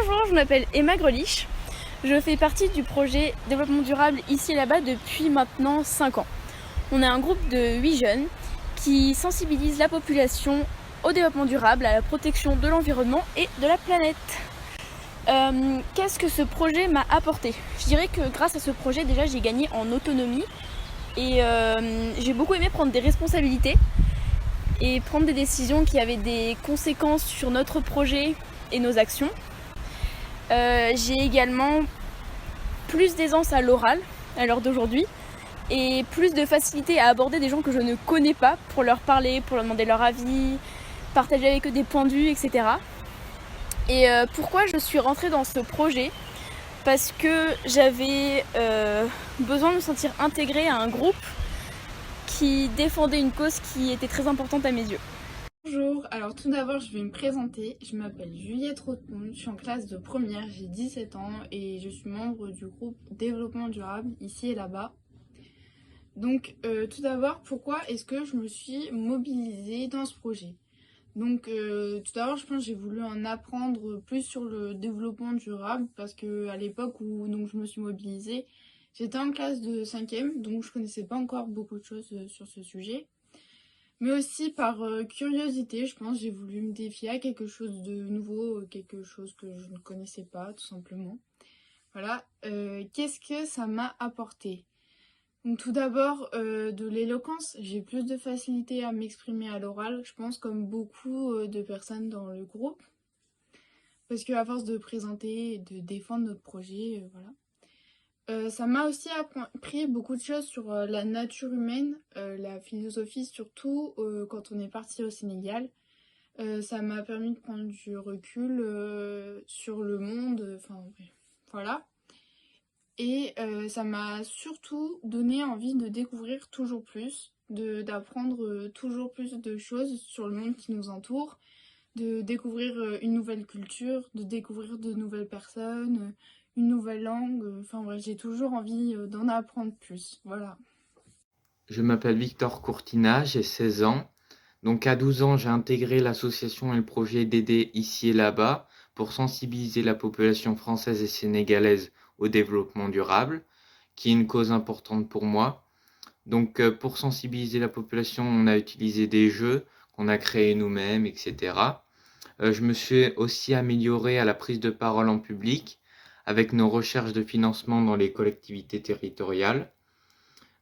Bonjour, je m'appelle Emma Grelich. Je fais partie du projet Développement durable ici et là-bas depuis maintenant 5 ans. On est un groupe de 8 jeunes qui sensibilisent la population au développement durable, à la protection de l'environnement et de la planète. Qu'est-ce que ce projet m'a apporté? Je dirais que grâce à ce projet, déjà, j'ai gagné en autonomie et j'ai beaucoup aimé prendre des responsabilités et prendre des décisions qui avaient des conséquences sur notre projet et nos actions. J'ai également plus d'aisance à l'oral à l'heure d'aujourd'hui et plus de facilité à aborder des gens que je ne connais pas pour leur parler, pour leur demander leur avis, partager avec eux des points de vue, etc. Et pourquoi je suis rentrée dans ce projet? Parce que j'avais besoin de me sentir intégrée à un groupe qui défendait une cause qui était très importante à mes yeux. Bonjour, alors tout d'abord je vais me présenter, je m'appelle Juliette Rothmund, je suis en classe de première, j'ai 17 ans et je suis membre du groupe Développement durable ici et là-bas. Donc tout d'abord, pourquoi est-ce que je me suis mobilisée dans ce projet? Donc tout d'abord je pense que j'ai voulu en apprendre plus sur le développement durable parce que à l'époque où donc, je me suis mobilisée, j'étais en classe de 5e, donc je connaissais pas encore beaucoup de choses sur ce sujet. Mais aussi par curiosité, je pense, j'ai voulu me défier à quelque chose de nouveau, quelque chose que je ne connaissais pas, tout simplement. Voilà, qu'est-ce que ça m'a apporté? Donc tout d'abord, de l'éloquence, j'ai plus de facilité à m'exprimer à l'oral, je pense, comme beaucoup de personnes dans le groupe. Parce qu'à force de présenter et de défendre notre projet, voilà. Ça m'a aussi appris beaucoup de choses sur la nature humaine, la philosophie surtout quand on est parti au Sénégal. Ça m'a permis de prendre du recul sur le monde, enfin bref, voilà. Et ça m'a surtout donné envie de découvrir toujours plus, d'apprendre toujours plus de choses sur le monde qui nous entoure, de découvrir une nouvelle culture, de découvrir de nouvelles personnes, une nouvelle langue. Enfin bref, j'ai toujours envie d'en apprendre plus. Voilà. Je m'appelle Victor Courtina, j'ai 16 ans. Donc à 12 ans, j'ai intégré l'association et le projet d'aider ici et là-bas pour sensibiliser la population française et sénégalaise au développement durable, qui est une cause importante pour moi. Donc pour sensibiliser la population, on a utilisé des jeux qu'on a créés nous-mêmes, etc. Je me suis aussi amélioré à la prise de parole en public avec nos recherches de financement dans les collectivités territoriales.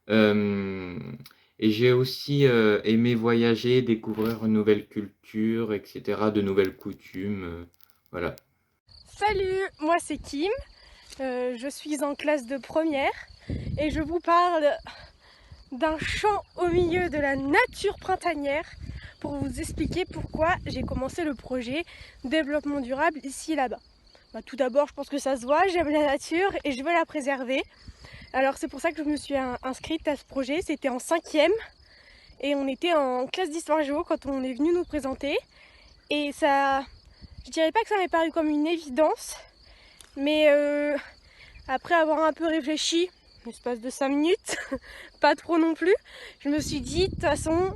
Euh, et j'ai aussi aimé voyager, découvrir une nouvelle culture, etc., de nouvelles coutumes. Voilà. Salut, moi c'est Kim, je suis en classe de première et je vous parle d'un champ au milieu de la nature printanière pour vous expliquer pourquoi j'ai commencé le projet développement durable ici et là-bas. Tout d'abord, je pense que ça se voit, j'aime la nature et je veux la préserver. Alors c'est pour ça que je me suis inscrite à ce projet, c'était en 5e et on était en classe d'histoire géo quand on est venu nous présenter. Et ça, je dirais pas que ça m'est paru comme une évidence, mais après avoir un peu réfléchi, l'espace de 5 minutes, pas trop non plus, je me suis dit, de toute façon,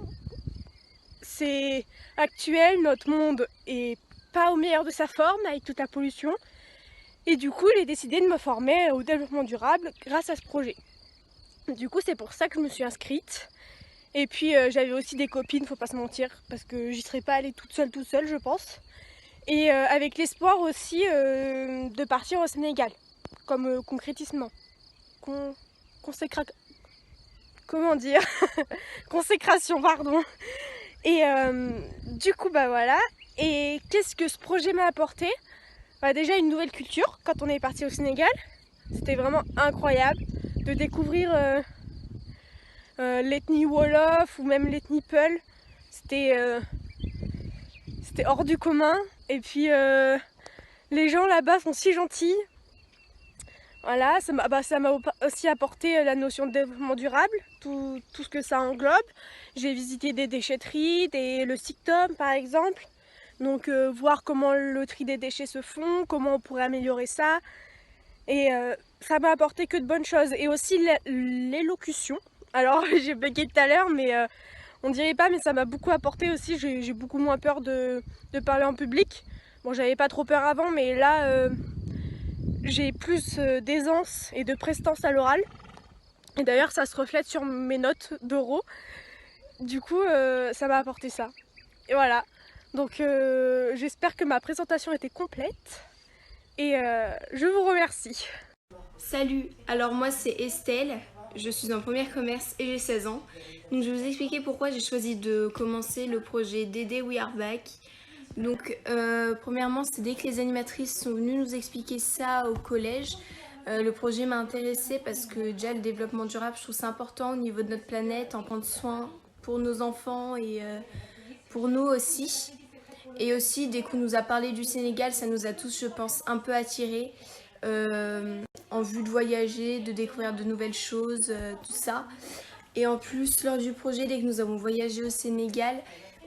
c'est actuel, notre monde est pas au meilleur de sa forme avec toute la pollution. Et du coup, j'ai décidé de me former au développement durable grâce à ce projet. Du coup, c'est pour ça que je me suis inscrite. Et puis, j'avais aussi des copines, faut pas se mentir, parce que j'y serais pas allée toute seule, je pense. Et avec l'espoir aussi de partir au Sénégal, comme concrétisme. Comment dire Consécration, pardon. Et du coup, voilà. Et qu'est-ce que ce projet m'a apporté? Déjà une nouvelle culture quand on est parti au Sénégal. C'était vraiment incroyable de découvrir l'ethnie Wolof ou même l'ethnie Peul. C'était hors du commun. Et puis les gens là-bas sont si gentils. Voilà, ça m'a aussi apporté la notion de développement durable, tout ce que ça englobe. J'ai visité des déchetteries, le SICTOM par exemple. Donc voir comment le tri des déchets se font, comment on pourrait améliorer ça. Et ça m'a apporté que de bonnes choses. Et aussi l'élocution. Alors j'ai bugué tout à l'heure, mais on dirait pas, mais ça m'a beaucoup apporté aussi. J'ai beaucoup moins peur de parler en public. Bon, j'avais pas trop peur avant, mais là, j'ai plus d'aisance et de prestance à l'oral. Et d'ailleurs, ça se reflète sur mes notes d'oraux. Du coup, ça m'a apporté ça. Et voilà. Donc, j'espère que ma présentation était complète. Et je vous remercie. Salut, alors moi c'est Estelle, je suis en première commerce et j'ai 16 ans. Donc je vais vous expliquer pourquoi j'ai choisi de commencer le projet DD We Are Back. Donc premièrement, c'est dès que les animatrices sont venues nous expliquer ça au collège, le projet m'a intéressée parce que déjà le développement durable, je trouve ça important au niveau de notre planète, en prendre soin pour nos enfants et pour nous aussi. Et aussi, dès qu'on nous a parlé du Sénégal, ça nous a tous, je pense, un peu attirés. En vue de voyager, de découvrir de nouvelles choses, tout ça. Et en plus, lors du projet, dès que nous avons voyagé au Sénégal,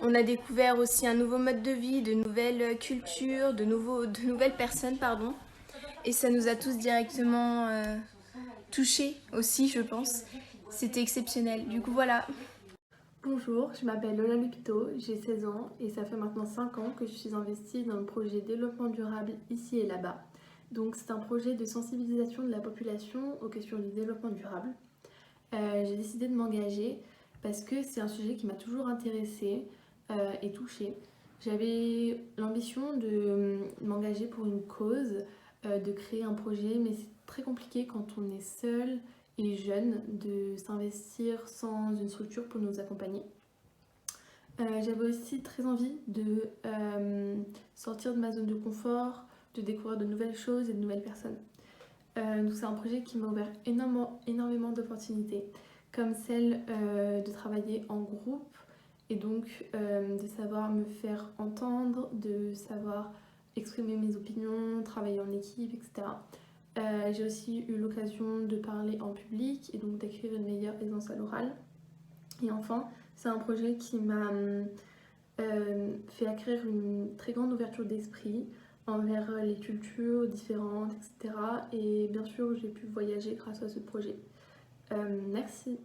on a découvert aussi un nouveau mode de vie, de nouvelles cultures, de nouvelles personnes, pardon. Et ça nous a tous directement touchés aussi, je pense. C'était exceptionnel. Du coup, voilà. Bonjour, je m'appelle Lola Lupito, j'ai 16 ans et ça fait maintenant 5 ans que je suis investie dans le projet développement durable ici et là-bas. Donc c'est un projet de sensibilisation de la population aux questions du développement durable. J'ai décidé de m'engager parce que c'est un sujet qui m'a toujours intéressée et touchée. J'avais l'ambition de m'engager pour une cause, de créer un projet, mais c'est très compliqué quand on est seul et jeune de s'investir sans une structure pour nous accompagner. J'avais aussi très envie de sortir de ma zone de confort, de découvrir de nouvelles choses et de nouvelles personnes. Donc c'est un projet qui m'a ouvert énormément d'opportunités, comme celle de travailler en groupe et donc de savoir me faire entendre, de savoir exprimer mes opinions, travailler en équipe, etc. J'ai aussi eu l'occasion de parler en public et donc d'acquérir une meilleure aisance à l'oral. Et enfin, c'est un projet qui m'a fait acquérir une très grande ouverture d'esprit envers les cultures différentes, etc. Et bien sûr, j'ai pu voyager grâce à ce projet. Merci.